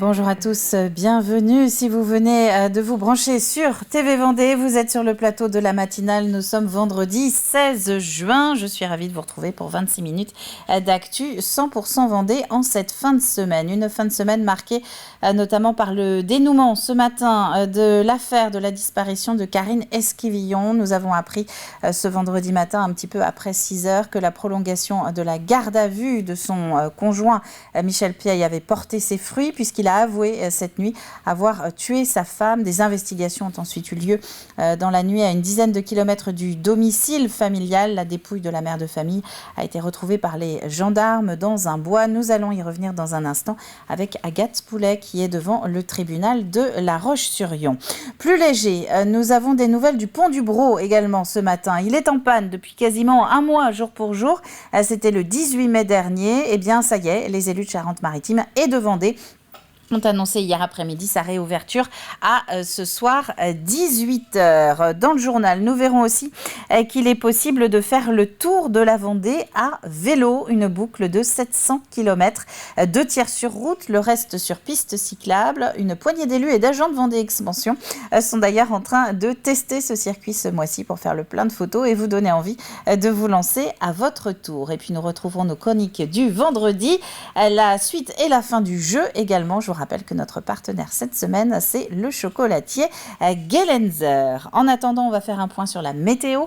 Bonjour à tous, bienvenue. Si vous venez de vous brancher sur TV Vendée, vous êtes sur le plateau de la matinale. Nous sommes vendredi 16 juin. Je suis ravie de vous retrouver pour 26 minutes d'actu 100% Vendée en cette fin de semaine. Une fin de semaine marquée notamment par le dénouement ce matin de l'affaire de la disparition de Karine Esquivillon. Nous avons appris ce vendredi matin, un petit peu après 6 heures, que la prolongation de la garde à vue de son conjoint Michel Piaille avait porté ses fruits puisqu'il a avoué cette nuit avoir tué sa femme. Des investigations ont ensuite eu lieu dans la nuit à une dizaine de kilomètres du domicile familial. La dépouille de la mère de famille a été retrouvée par les gendarmes dans un bois. Nous allons y revenir dans un instant avec Agathe Poulet qui est devant le tribunal de La Roche-sur-Yon. Plus léger, nous avons des nouvelles du pont du Brau également ce matin. Il est en panne depuis quasiment un mois jour pour jour. C'était le 18 mai dernier. Eh bien, ça y est, les élus de Charente-Maritime et de Vendée ont annoncé hier après-midi sa réouverture à ce soir 18h. Dans le journal, nous verrons aussi qu'il est possible de faire le tour de la Vendée à vélo, une boucle de 700 km, 2 tiers sur route, le reste sur piste cyclable. Une poignée d'élus et d'agents de Vendée Expansion sont d'ailleurs en train de tester ce circuit ce mois-ci pour faire le plein de photos et vous donner envie de vous lancer à votre tour. Et puis nous retrouverons nos chroniques du vendredi, la suite et la fin du jeu également. Je vous rappelle que notre partenaire cette semaine, c'est le chocolatier Gelenzer. En attendant, on va faire un point sur la météo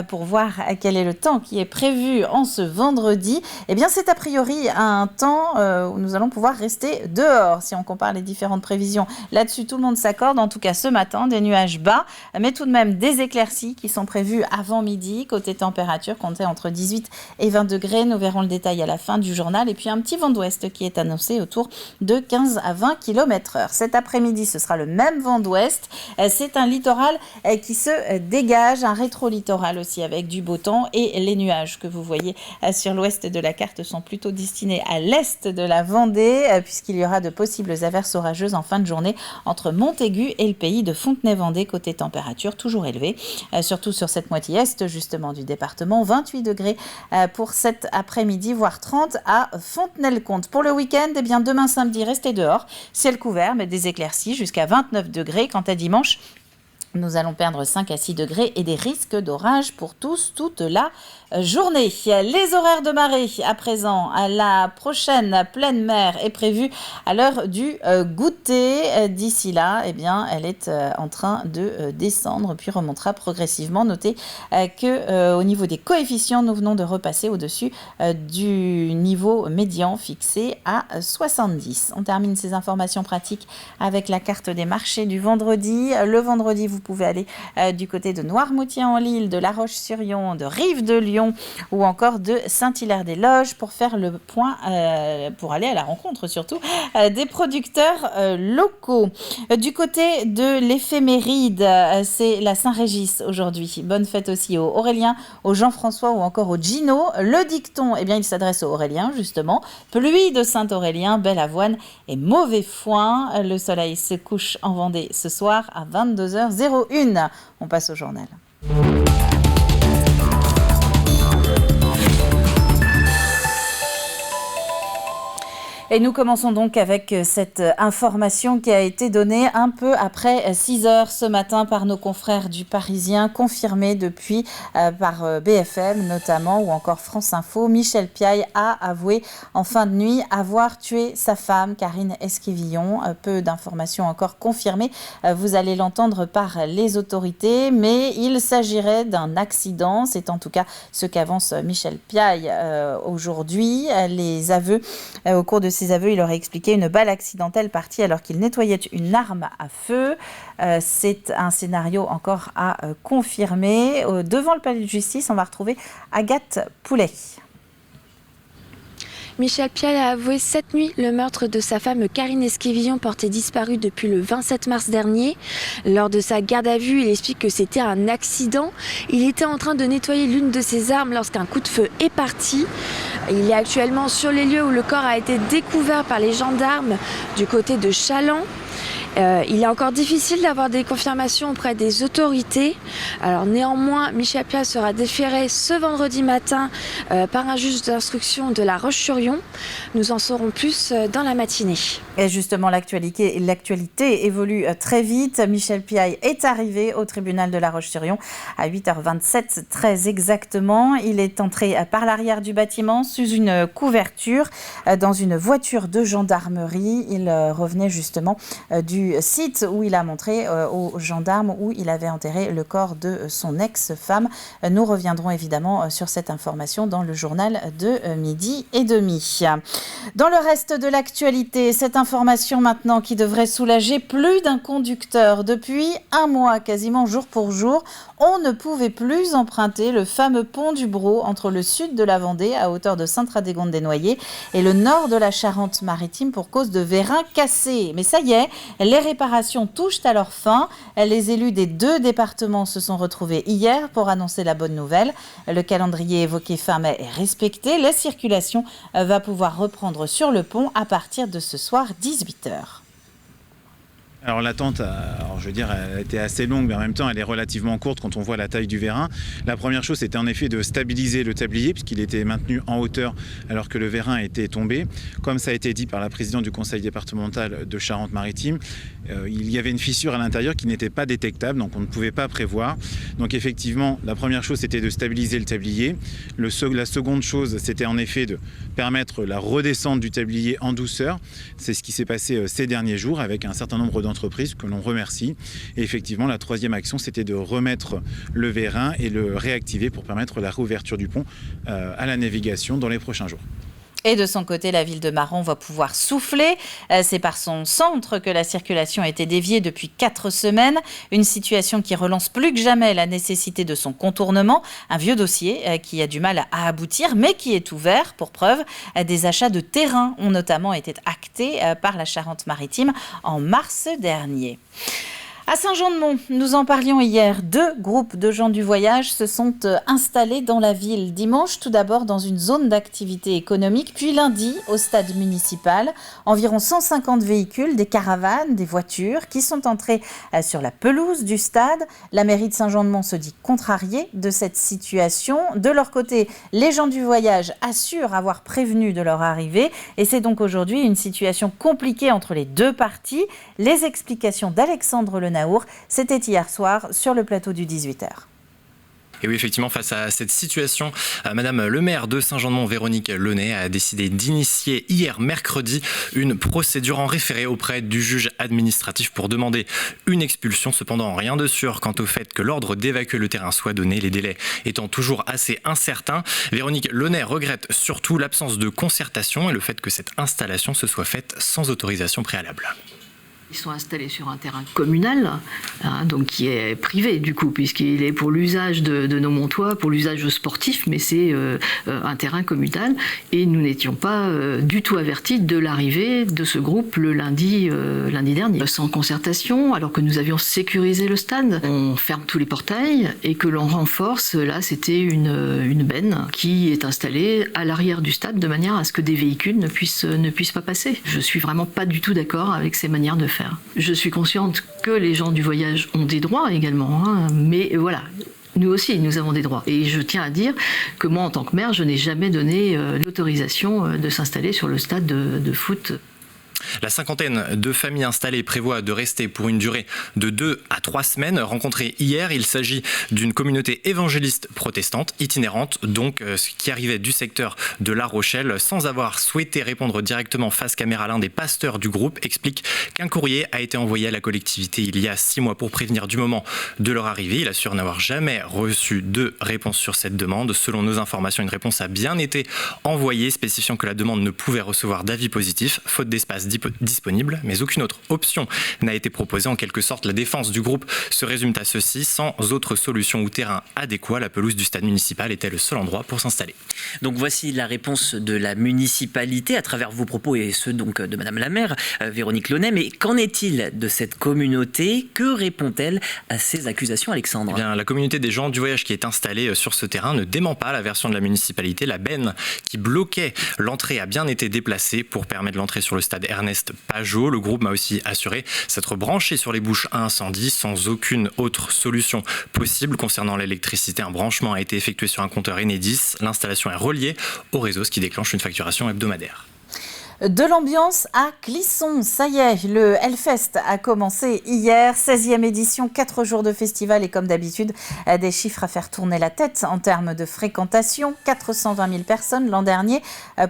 pour voir quel est le temps qui est prévu en ce vendredi. Eh bien, c'est a priori un temps où nous allons pouvoir rester dehors. Si on compare les différentes prévisions, là-dessus, tout le monde s'accorde. En tout cas, ce matin, des nuages bas, mais tout de même des éclaircies qui sont prévues avant midi. Côté température, comptez entre 18 et 20 degrés. Nous verrons le détail à la fin du journal. Et puis, un petit vent d'ouest qui est annoncé autour de 15 à 20 km/h. Cet après-midi, ce sera le même vent d'ouest. C'est un littoral qui se dégage, un rétro-littoral aussi avec du beau temps et les nuages que vous voyez sur l'ouest de la carte sont plutôt destinés à l'est de la Vendée puisqu'il y aura de possibles averses orageuses en fin de journée entre Montaigu et le pays de Fontenay-Vendée. Côté température, toujours élevé, surtout sur cette moitié est justement du département. 28 degrés pour cet après-midi, voire 30 à Fontenay-le-Comte. Pour le week-end, eh bien demain samedi, restez dehors. Ciel couvert, mais des éclaircies jusqu'à 29 degrés. Quant à dimanche, nous allons perdre 5 à 6 degrés et des risques d'orage pour tous toute la journée. Les horaires de marée à présent. La prochaine pleine mer est prévue à l'heure du goûter. D'ici là, eh bien, elle est en train de descendre puis remontera progressivement. Notez qu'au niveau des coefficients, nous venons de repasser au-dessus du niveau médian fixé à 70. On termine ces informations pratiques avec la carte des marchés du vendredi. Le vendredi, vous pouvez aller du côté de Noirmoutier-en-l'Île, de La Roche-sur-Yon, de Rive-de-Lyon ou encore de Saint-Hilaire-des-Loges pour faire le point, pour aller à la rencontre surtout des producteurs locaux. Du côté de l'éphéméride, c'est la Saint-Régis aujourd'hui. Bonne fête aussi aux Aurélien, aux Jean-François ou encore aux Gino. Le dicton, eh bien, il s'adresse aux Auréliens justement. Pluie de Saint-Aurélien, belle avoine et mauvais foin. Le soleil se couche en Vendée ce soir à 22h01. On passe au journal. Et nous commençons donc avec cette information qui a été donnée un peu après 6 heures ce matin par nos confrères du Parisien, confirmée depuis par BFM notamment ou encore France Info. Michel Piaille a avoué en fin de nuit avoir tué sa femme, Karine Esquivillon. Peu d'informations encore confirmées, vous allez l'entendre par les autorités, mais il s'agirait d'un accident. C'est en tout cas ce qu'avance Michel Piaille aujourd'hui. Les aveux, au cours de ses aveux, il aurait expliqué une balle accidentelle partie alors qu'il nettoyait une arme à feu. C'est un scénario encore à confirmer. Devant le palais de justice, on va retrouver Agathe Poulet. Michel Piaille a avoué cette nuit le meurtre de sa femme Karine Esquivillon, portée disparue depuis le 27 mars dernier. Lors de sa garde à vue, il explique que c'était un accident. Il était en train de nettoyer l'une de ses armes lorsqu'un coup de feu est parti. Il est actuellement sur les lieux où le corps a été découvert par les gendarmes du côté de Chaland. Il est encore difficile d'avoir des confirmations auprès des autorités. Alors néanmoins, Michel Pial sera déféré ce vendredi matin par un juge d'instruction de La Roche-sur-Yon. Nous en saurons plus dans la matinée. Et justement, l'actualité évolue très vite. Michel Pial est arrivé au tribunal de La Roche-sur-Yon à 8h27, très exactement. Il est entré par l'arrière du bâtiment sous une couverture dans une voiture de gendarmerie. Il revenait justement du site où il a montré aux gendarmes où il avait enterré le corps de son ex-femme. Nous reviendrons évidemment sur cette information dans le journal de 12h30. Dans le reste de l'actualité, cette information maintenant qui devrait soulager plus d'un conducteur. Depuis un mois, quasiment jour pour jour, on ne pouvait plus emprunter le fameux pont du Brau entre le sud de la Vendée à hauteur de Sainte-Radegonde-des-Noyers et le nord de la Charente-Maritime pour cause de vérins cassés. Mais ça y est, les réparations touchent à leur fin. Les élus des 2 départements se sont retrouvés hier pour annoncer la bonne nouvelle. Le calendrier évoqué fin mai est respecté. La circulation va pouvoir reprendre sur le pont à partir de ce soir 18h. Alors l'attente, elle a été assez longue, mais en même temps elle est relativement courte quand on voit la taille du vérin. La première chose, c'était en effet de stabiliser le tablier, puisqu'il était maintenu en hauteur alors que le vérin était tombé. Comme ça a été dit par la présidente du conseil départemental de Charente-Maritime, il y avait une fissure à l'intérieur qui n'était pas détectable, donc on ne pouvait pas prévoir. Donc effectivement, la première chose, c'était de stabiliser le tablier. La seconde chose, c'était en effet de permettre la redescente du tablier en douceur. C'est ce qui s'est passé ces derniers jours avec un certain nombre d'entreprises que l'on remercie. Et effectivement, la troisième action, c'était de remettre le vérin et le réactiver pour permettre la réouverture du pont à la navigation dans les prochains jours. Et de son côté, la ville de Maron va pouvoir souffler. C'est par son centre que la circulation a été déviée depuis 4 semaines. Une situation qui relance plus que jamais la nécessité de son contournement. Un vieux dossier qui a du mal à aboutir, mais qui est ouvert. Pour preuve, des achats de terrain ont notamment été actés par la Charente-Maritime en mars dernier. À Saint-Jean-de-Mont, nous en parlions hier, 2 groupes de gens du voyage se sont installés dans la ville. Dimanche, tout d'abord dans une zone d'activité économique, puis lundi au stade municipal. Environ 150 véhicules, des caravanes, des voitures qui sont entrés sur la pelouse du stade. La mairie de Saint-Jean-de-Mont se dit contrariée de cette situation. De leur côté, les gens du voyage assurent avoir prévenu de leur arrivée. Et c'est donc aujourd'hui une situation compliquée entre les 2 parties. Les explications d'Alexandre Lenaour, c'était hier soir sur le plateau du 18h. Et oui, effectivement, face à cette situation, Madame le maire de Saint-Jean-de-Mont, Véronique Launay, a décidé d'initier hier mercredi une procédure en référé auprès du juge administratif pour demander une expulsion. Cependant, rien de sûr quant au fait que l'ordre d'évacuer le terrain soit donné, les délais étant toujours assez incertains. Véronique Launay regrette surtout l'absence de concertation et le fait que cette installation se soit faite sans autorisation préalable. Ils sont installés sur un terrain communal, donc qui est privé du coup, puisqu'il est pour l'usage de nos Montois, pour l'usage sportif, mais c'est un terrain communal. Et nous n'étions pas du tout avertis de l'arrivée de ce groupe le lundi dernier. Sans concertation, alors que nous avions sécurisé le stade, on ferme tous les portails et que l'on renforce, là c'était une benne qui est installée à l'arrière du stade de manière à ce que des véhicules ne puissent pas passer. Je suis vraiment pas du tout d'accord avec ces manières de faire. Je suis consciente que les gens du voyage ont des droits également, mais voilà, nous aussi, nous avons des droits. Et je tiens à dire que moi, en tant que maire, je n'ai jamais donné l'autorisation de s'installer sur le stade de foot. La cinquantaine de familles installées prévoit de rester pour une durée de 2 à 3 semaines. Rencontrées hier, il s'agit d'une communauté évangéliste protestante, itinérante, donc qui arrivait du secteur de La Rochelle. Sans avoir souhaité répondre directement face caméra, l'un des pasteurs du groupe explique qu'un courrier a été envoyé à la collectivité il y a 6 mois pour prévenir du moment de leur arrivée. Il assure n'avoir jamais reçu de réponse sur cette demande. Selon nos informations, une réponse a bien été envoyée, spécifiant que la demande ne pouvait recevoir d'avis positif, faute d'espace disponible, mais aucune autre option n'a été proposée. En quelque sorte, la défense du groupe se résume à ceci: sans autre solution ou terrain adéquat, la pelouse du stade municipal était le seul endroit pour s'installer. Donc voici la réponse de la municipalité à travers vos propos et ceux donc de Madame la maire, Véronique Launay. Mais qu'en est-il de cette communauté? Que répond-elle à ces accusations, Alexandre? Eh bien, la communauté des gens du voyage qui est installée sur ce terrain ne dément pas la version de la municipalité. La benne qui bloquait l'entrée a bien été déplacée pour permettre l'entrée sur le stade Ernest Pajot. Le groupe m'a aussi assuré s'être branché sur les bouches à incendie sans aucune autre solution possible. Concernant l'électricité, un branchement a été effectué sur un compteur Enedis. L'installation est reliée au réseau, ce qui déclenche une facturation hebdomadaire. De l'ambiance à Clisson, ça y est, le Hellfest a commencé hier, 16e édition, 4 jours de festival et comme d'habitude, des chiffres à faire tourner la tête en termes de fréquentation, 420 000 personnes l'an dernier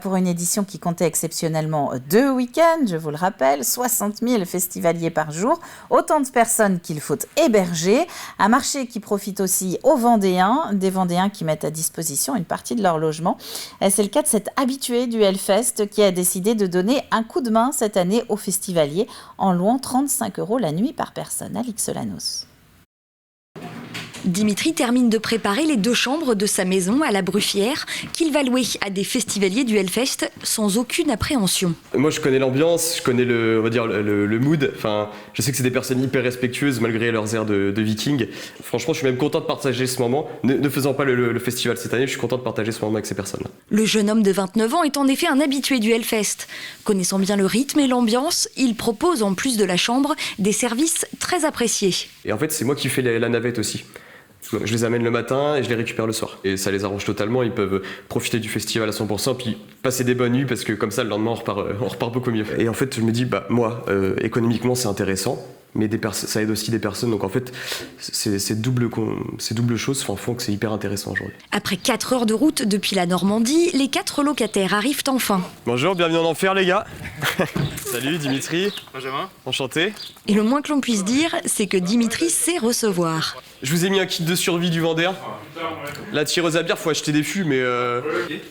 pour une édition qui comptait exceptionnellement 2 week-ends, je vous le rappelle, 60 000 festivaliers par jour, autant de personnes qu'il faut héberger, un marché qui profite aussi aux Vendéens, des Vendéens qui mettent à disposition une partie de leur logement. C'est le cas de cet habitué du Hellfest qui a décidé de donner un coup de main cette année aux festivaliers en louant 35 € la nuit par personne. Alix Solanos. Dimitri termine de préparer les 2 chambres de sa maison à la Bruffière qu'il va louer à des festivaliers du Hellfest sans aucune appréhension. Moi je connais l'ambiance, je connais le mood, enfin, je sais que c'est des personnes hyper respectueuses malgré leurs airs de vikings. Franchement je suis même content de partager ce moment, ne faisant pas le festival cette année, je suis content de partager ce moment avec ces personnes-là. Le jeune homme de 29 ans est en effet un habitué du Hellfest. Connaissant bien le rythme et l'ambiance, il propose en plus de la chambre des services très appréciés. Et en fait c'est moi qui fais la navette aussi. Je les amène le matin et je les récupère le soir. Et ça les arrange totalement, ils peuvent profiter du festival à 100%, puis passer des bonnes nuits parce que comme ça le lendemain on repart beaucoup mieux. Et en fait je me dis, moi, économiquement c'est intéressant, mais ça aide aussi des personnes, donc en fait ces doubles choses font que c'est hyper intéressant aujourd'hui. Après 4 heures de route depuis la Normandie, les 4 locataires arrivent enfin. Bonjour, bienvenue en enfer les gars. Salut Dimitri. Benjamin. Enchanté. Et le moins que l'on puisse dire, c'est que Dimitri sait recevoir. Je vous ai mis un kit de survie du Vendéen. La tireuse à bière, faut acheter des fûts, mais...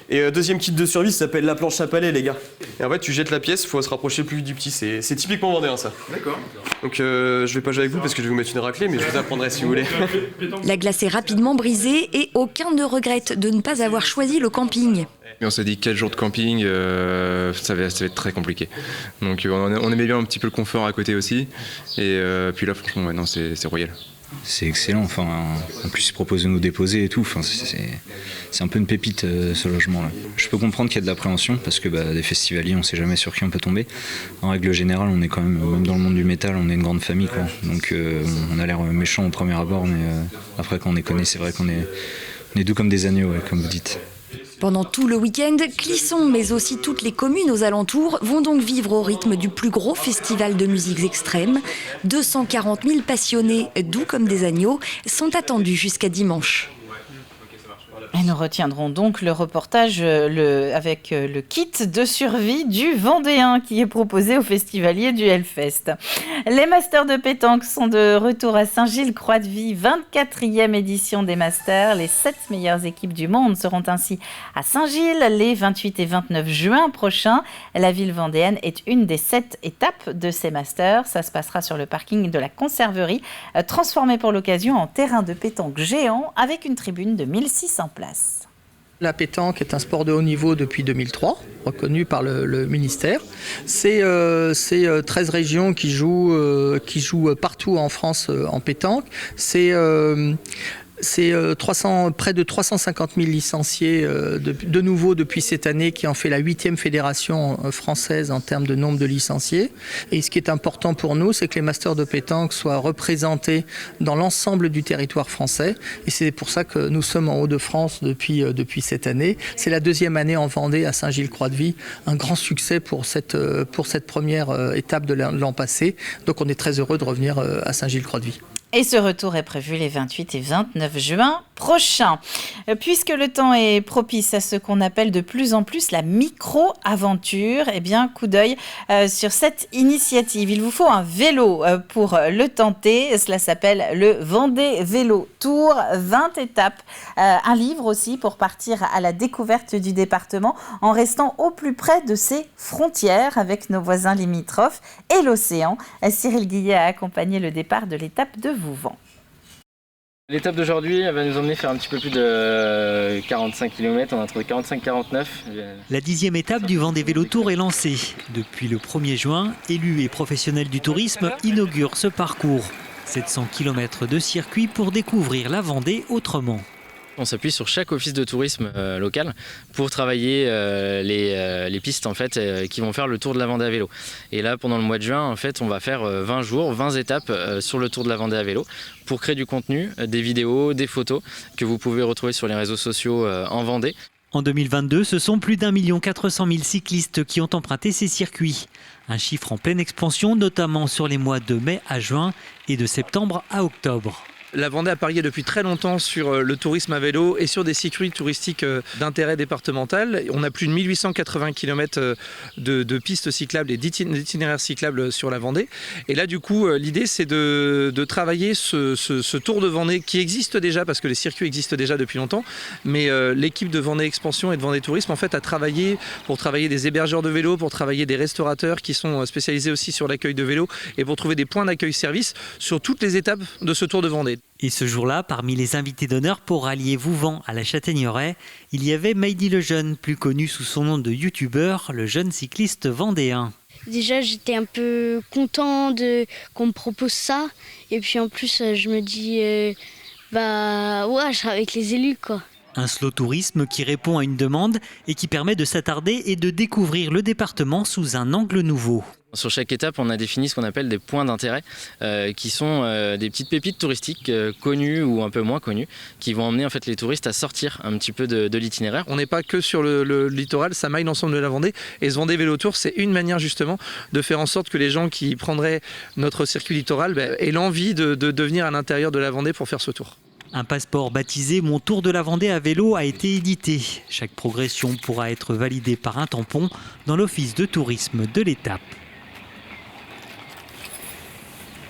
Et deuxième kit de survie, ça s'appelle la planche à palais, les gars. Et en fait, tu jettes la pièce, faut se rapprocher plus du petit. C'est typiquement Vendéen, ça. D'accord. Donc je vais pas jouer avec vous parce que je vais vous mettre une raclée, mais je vous apprendrai si vous voulez. La glace est rapidement brisée et aucun ne regrette de ne pas avoir choisi le camping. Et on s'est dit 4 jours de camping, ça va être très compliqué. Donc on aimait bien un petit peu le confort à côté aussi. Et puis là, franchement, ouais, non, c'est royal. C'est excellent, enfin, en plus ils proposent de nous déposer et tout, enfin, c'est un peu une pépite ce logement-là. Je peux comprendre qu'il y a de l'appréhension parce que des festivaliers on sait jamais sur qui on peut tomber. En règle générale on est quand même dans le monde du métal, on est une grande famille quoi. Donc on a l'air méchant au premier abord mais après quand on les connaît c'est vrai qu'on est doux comme des agneaux ouais, comme vous dites. Pendant tout le week-end, Clisson, mais aussi toutes les communes aux alentours, vont donc vivre au rythme du plus gros festival de musiques extrêmes. 240 000 passionnés, doux comme des agneaux, sont attendus jusqu'à dimanche. Et nous retiendrons donc le reportage avec le kit de survie du Vendéen qui est proposé aux festivaliers du Hellfest. Les Masters de pétanque sont de retour à Saint-Gilles-Croix-de-Vie, 24e édition des Masters. Les 7 meilleures équipes du monde seront ainsi à Saint-Gilles les 28 et 29 juin prochains. La ville vendéenne est une des 7 étapes de ces Masters. Ça se passera sur le parking de la Conserverie, transformé pour l'occasion en terrain de pétanque géant avec une tribune de 1600 places. La pétanque est un sport de haut niveau depuis 2003, reconnu par le ministère. C'est 13 régions qui jouent partout en France en pétanque. C'est près de 350 000 licenciés de nouveau depuis cette année qui en fait la 8e fédération française en termes de nombre de licenciés. Et ce qui est important pour nous, c'est que les masters de pétanque soient représentés dans l'ensemble du territoire français. Et c'est pour ça que nous sommes en Hauts-de-France depuis cette année. C'est la 2e année en Vendée à Saint-Gilles-Croix-de-Vie. Un grand succès pour cette première étape de l'an passé. Donc on est très heureux de revenir à Saint-Gilles-Croix-de-Vie. Et ce retour est prévu les 28 et 29 juin prochains. Puisque le temps est propice à ce qu'on appelle de plus en plus la micro-aventure, eh bien, coup d'œil sur cette initiative. Il vous faut un vélo pour le tenter. Cela s'appelle le Vendée Vélo Tour, 20 étapes. Un livre aussi pour partir à la découverte du département en restant au plus près de ses frontières avec nos voisins limitrophes et l'océan. Cyril Guillet a accompagné le départ de l'étape de Vouvant. L'étape d'aujourd'hui elle va nous emmener faire un petit peu plus de 45 km, on a trouvé 45-49. La 10e étape du Vendée Vélo Tour est lancée. Depuis le 1er juin, élus et professionnels du tourisme inaugurent ce parcours. 700 km de circuit pour découvrir la Vendée autrement. On s'appuie sur chaque office de tourisme local pour travailler les pistes en fait, qui vont faire le tour de la Vendée à vélo. Et là, pendant le mois de juin, en fait, on va faire 20 jours, 20 étapes sur le tour de la Vendée à vélo pour créer du contenu, des vidéos, des photos que vous pouvez retrouver sur les réseaux sociaux en Vendée. En 2022, ce sont plus d'1 400 000 cyclistes qui ont emprunté ces circuits. Un chiffre en pleine expansion, notamment sur les mois de mai à juin et de septembre à octobre. La Vendée a parié depuis très longtemps sur le tourisme à vélo et sur des circuits touristiques d'intérêt départemental. On a plus de 1880 km de pistes cyclables et d'itinéraires cyclables sur la Vendée. Et là, du coup, l'idée, c'est de travailler ce Tour de Vendée qui existe déjà, parce que les circuits existent déjà depuis longtemps. Mais l'équipe de Vendée Expansion et de Vendée Tourisme, en fait, a travaillé pour travailler des hébergeurs de vélos, pour travailler des restaurateurs qui sont spécialisés aussi sur l'accueil de vélos et pour trouver des points d'accueil-service sur toutes les étapes de ce Tour de Vendée. Et ce jour-là, parmi les invités d'honneur pour rallier Vouvant à la Châtaigneraie, il y avait Mehdi Lejeune, plus connu sous son nom de youtubeur, le jeune cycliste vendéen. Déjà, j'étais un peu content qu'on me propose ça. Et puis en plus, je me dis, je serai avec les élus, quoi. Un slow tourisme qui répond à une demande et qui permet de s'attarder et de découvrir le département sous un angle nouveau. Sur chaque étape, on a défini ce qu'on appelle des points d'intérêt, qui sont des petites pépites touristiques connues ou un peu moins connues, qui vont emmener en fait les touristes à sortir un petit peu de l'itinéraire. On n'est pas que sur le littoral, ça maille l'ensemble de la Vendée. Et ce Vendée Vélo Tour, c'est une manière justement de faire en sorte que les gens qui prendraient notre circuit littoral aient l'envie de venir à l'intérieur de la Vendée pour faire ce tour. Un passeport baptisé Mon Tour de la Vendée à vélo a été édité. Chaque progression pourra être validée par un tampon dans l'office de tourisme de l'étape.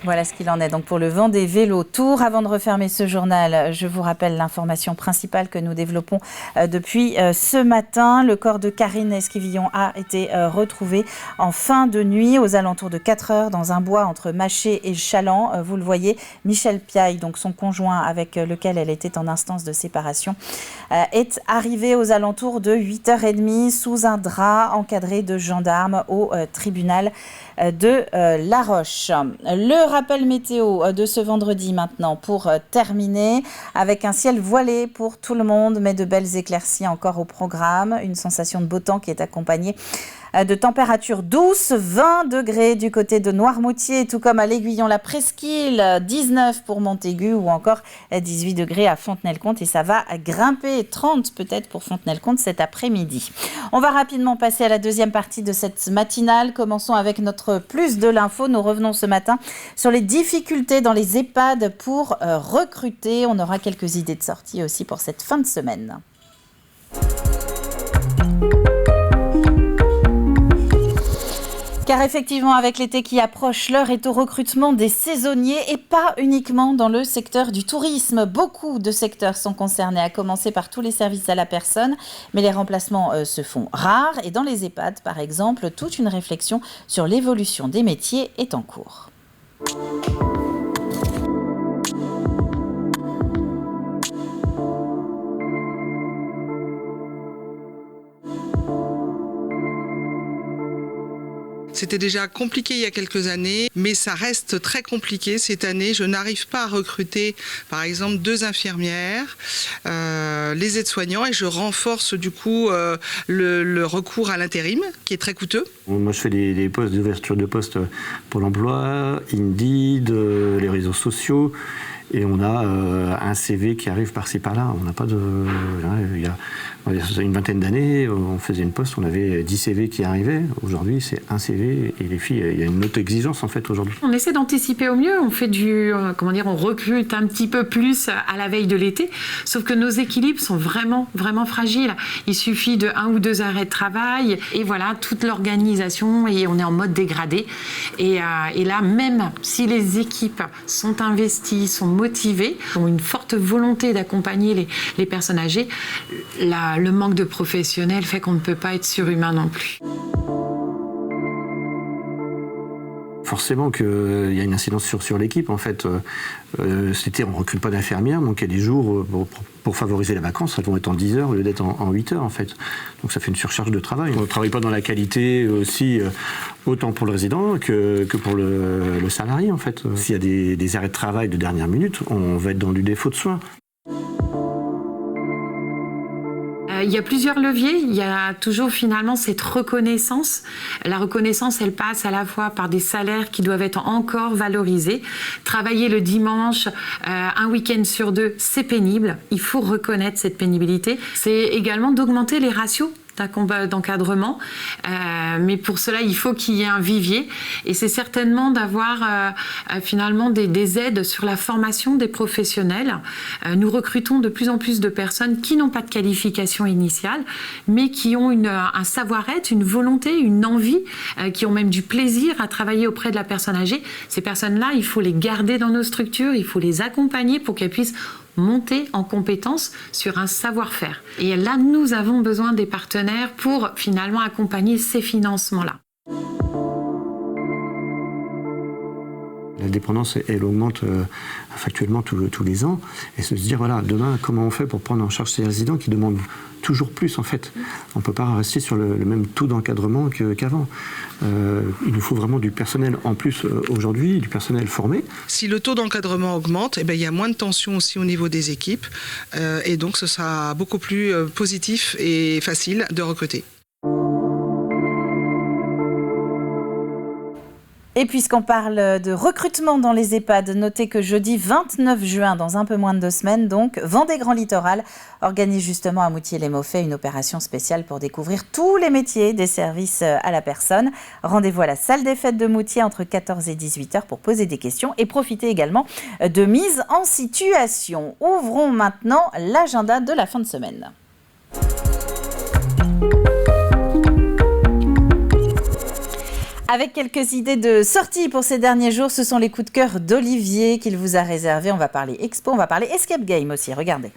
Voilà ce qu'il en est donc pour le Vendée Vélo Tour. Avant de refermer ce journal, je vous rappelle l'information principale que nous développons depuis ce matin. Le corps de Karine Esquivillon a été retrouvé en fin de nuit aux alentours de 4 heures dans un bois entre Maché et Chaland. Vous le voyez, Michel Piaille, donc son conjoint avec lequel elle était en instance de séparation, est arrivé aux alentours de 8h30 sous un drap encadré de gendarmes au tribunal de La Roche. Le rappel météo de ce vendredi maintenant pour terminer, avec un ciel voilé pour tout le monde, mais de belles éclaircies encore au programme. Une sensation de beau temps qui est accompagnée de températures douces, 20 degrés du côté de Noirmoutier, tout comme à l'Aiguillon-la-Presqu'île, 19 pour Montaigu ou encore 18 degrés à Fontenay-le-Comte, et ça va grimper, 30 peut-être pour Fontenay-le-Comte cet après-midi. On va rapidement passer à la deuxième partie de cette matinale. Commençons avec notre Plus de l'info. Nous revenons ce matin sur les difficultés dans les EHPAD pour recruter. On aura quelques idées de sortie aussi pour cette fin de semaine. Car effectivement, avec l'été qui approche, l'heure est au recrutement des saisonniers et pas uniquement dans le secteur du tourisme. Beaucoup de secteurs sont concernés, à commencer par tous les services à la personne, mais les remplacements se font rares. Et dans les EHPAD, par exemple, toute une réflexion sur l'évolution des métiers est en cours. C'était déjà compliqué il y a quelques années, mais ça reste très compliqué cette année. Je n'arrive pas à recruter, par exemple, 2 infirmières, les aides-soignants, et je renforce du coup le recours à l'intérim, qui est très coûteux. Moi, je fais des postes d'ouverture de postes pour l'emploi, Indeed, les réseaux sociaux. Et on a un CV qui arrive par-ci par-là. On n'a pas de... Il y a une vingtaine d'années, on faisait une poste, on avait 10 CV qui arrivaient. Aujourd'hui, c'est un CV. Et les filles, il y a une autre exigence en fait aujourd'hui. On essaie d'anticiper au mieux. On fait on recrute un petit peu plus à la veille de l'été. Sauf que nos équilibres sont vraiment, vraiment fragiles. Il suffit de 1 ou 2 arrêts de travail. Et voilà, toute l'organisation, et on est en mode dégradé. Et là, même si les équipes sont investies, sont motivés, ont une forte volonté d'accompagner les personnes âgées, le manque de professionnels fait qu'on ne peut pas être surhumain non plus. Forcément qu'il y a une incidence sur l'équipe. En fait, cet été, on ne recrute pas d'infirmières, donc il y a des jours pour favoriser la vacance, elles vont être en 10 heures au lieu d'être en 8 heures en fait. Donc ça fait une surcharge de travail. On ne travaille pas dans la qualité aussi, autant pour le résident que pour le salarié en fait. S'il y a des arrêts de travail de dernière minute, on va être dans du défaut de soins. Il y a plusieurs leviers. Il y a toujours finalement cette reconnaissance. La reconnaissance, elle passe à la fois par des salaires qui doivent être encore valorisés. Travailler le dimanche, un week-end sur 2, c'est pénible. Il faut reconnaître cette pénibilité. C'est également d'augmenter les ratios d'encadrement, mais pour cela il faut qu'il y ait un vivier, et c'est certainement d'avoir finalement des aides sur la formation des professionnels. Nous recrutons de plus en plus de personnes qui n'ont pas de qualification initiale, mais qui ont un savoir-être, une volonté, une envie, qui ont même du plaisir à travailler auprès de la personne âgée. Ces personnes-là, il faut les garder dans nos structures, il faut les accompagner pour qu'elles puissent monter en compétence sur un savoir-faire. Et là, nous avons besoin des partenaires pour finalement accompagner ces financements-là. La dépendance, elle augmente factuellement tous les ans. Et se dire, voilà, demain, comment on fait pour prendre en charge ces résidents qui demandent toujours plus, en fait. On ne peut pas rester sur le même taux d'encadrement qu'avant. Il nous faut vraiment du personnel en plus aujourd'hui, du personnel formé. Si le taux d'encadrement augmente, il y a moins de tension aussi au niveau des équipes. Et donc, ce sera beaucoup plus positif et facile de recruter. Et puisqu'on parle de recrutement dans les EHPAD, notez que jeudi 29 juin, dans un peu moins de 2 semaines, donc, Vendée Grand Littoral organise justement à Moutier-les-Mauffais une opération spéciale pour découvrir tous les métiers des services à la personne. Rendez-vous à la salle des fêtes de Moutier entre 14 et 18h pour poser des questions et profiter également de mise en situation. Ouvrons maintenant l'agenda de la fin de semaine. Avec quelques idées de sortie pour ces derniers jours, ce sont les coups de cœur d'Olivier qu'il vous a réservés. On va parler expo, on va parler escape game aussi, regardez.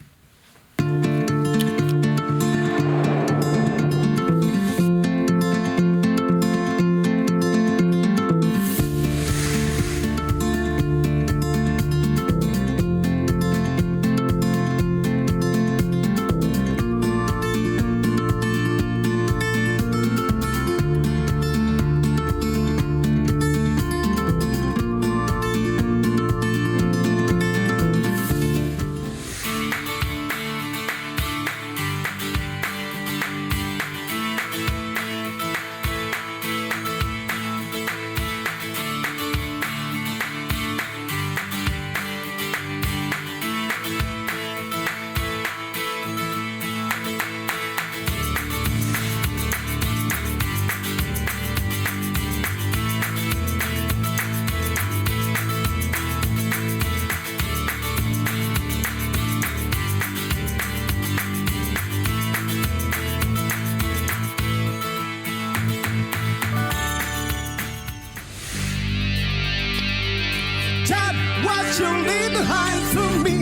What you leave behind for me.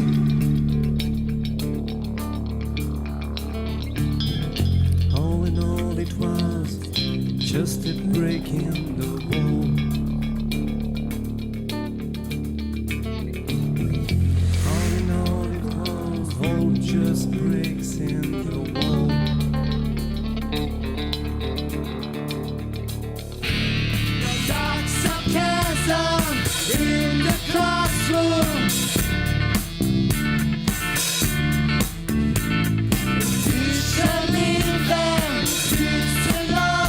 All in all, it was just a break in the wall. All in all, it was all just breaks in the wall. The dark sarcasm in the classroom. Teacher, leave them, kids alone.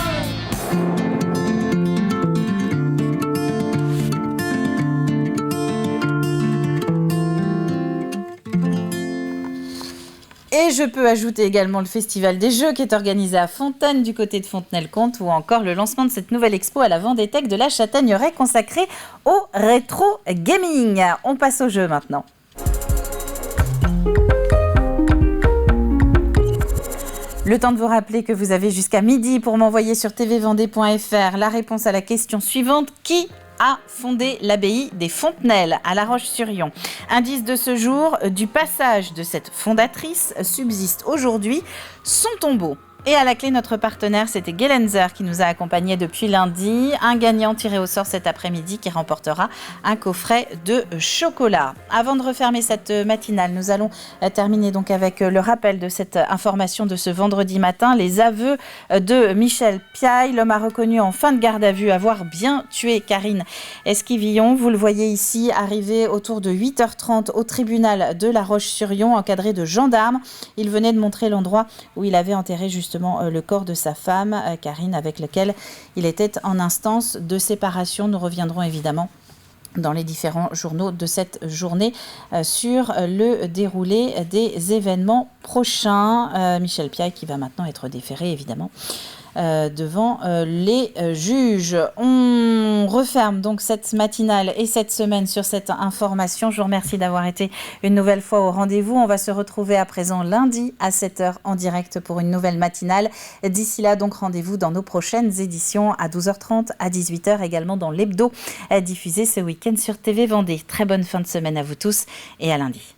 Et je peux ajouter également le Festival des Jeux qui est organisé à Fontaine du côté de Fontenay-le-Comte, ou encore le lancement de cette nouvelle expo à la Vendétech de la Châtaigneraie consacrée au rétro gaming. On passe aux jeux maintenant. Le temps de vous rappeler que vous avez jusqu'à midi pour m'envoyer sur tvvendée.fr la réponse à la question suivante. Qui a fondé l'abbaye des Fontenelles à La Roche-sur-Yon? Indice de ce jour, du passage de cette fondatrice subsiste aujourd'hui son tombeau. Et à la clé, notre partenaire, c'était Gelenzer qui nous a accompagnés depuis lundi. Un gagnant tiré au sort cet après-midi qui remportera un coffret de chocolat. Avant de refermer cette matinale, nous allons terminer donc avec le rappel de cette information de ce vendredi matin. Les aveux de Michel Piaille. L'homme a reconnu en fin de garde à vue avoir bien tué Karine Esquivillon. Vous le voyez ici, arrivé autour de 8h30 au tribunal de La Roche-sur-Yon, encadré de gendarmes. Il venait de montrer l'endroit où il avait enterré justement le corps de sa femme, Karine, avec lequel il était en instance de séparation. Nous reviendrons évidemment dans les différents journaux de cette journée sur le déroulé des événements prochains. Michel Piaille qui va maintenant être déféré évidemment devant les juges. On referme donc cette matinale et cette semaine sur cette information. Je vous remercie d'avoir été une nouvelle fois au rendez-vous. On va se retrouver à présent lundi à 7h en direct pour une nouvelle matinale. D'ici là, donc rendez-vous dans nos prochaines éditions à 12h30, à 18h également dans l'hebdo diffusé ce week-end sur TV Vendée. Très bonne fin de semaine à vous tous et à lundi.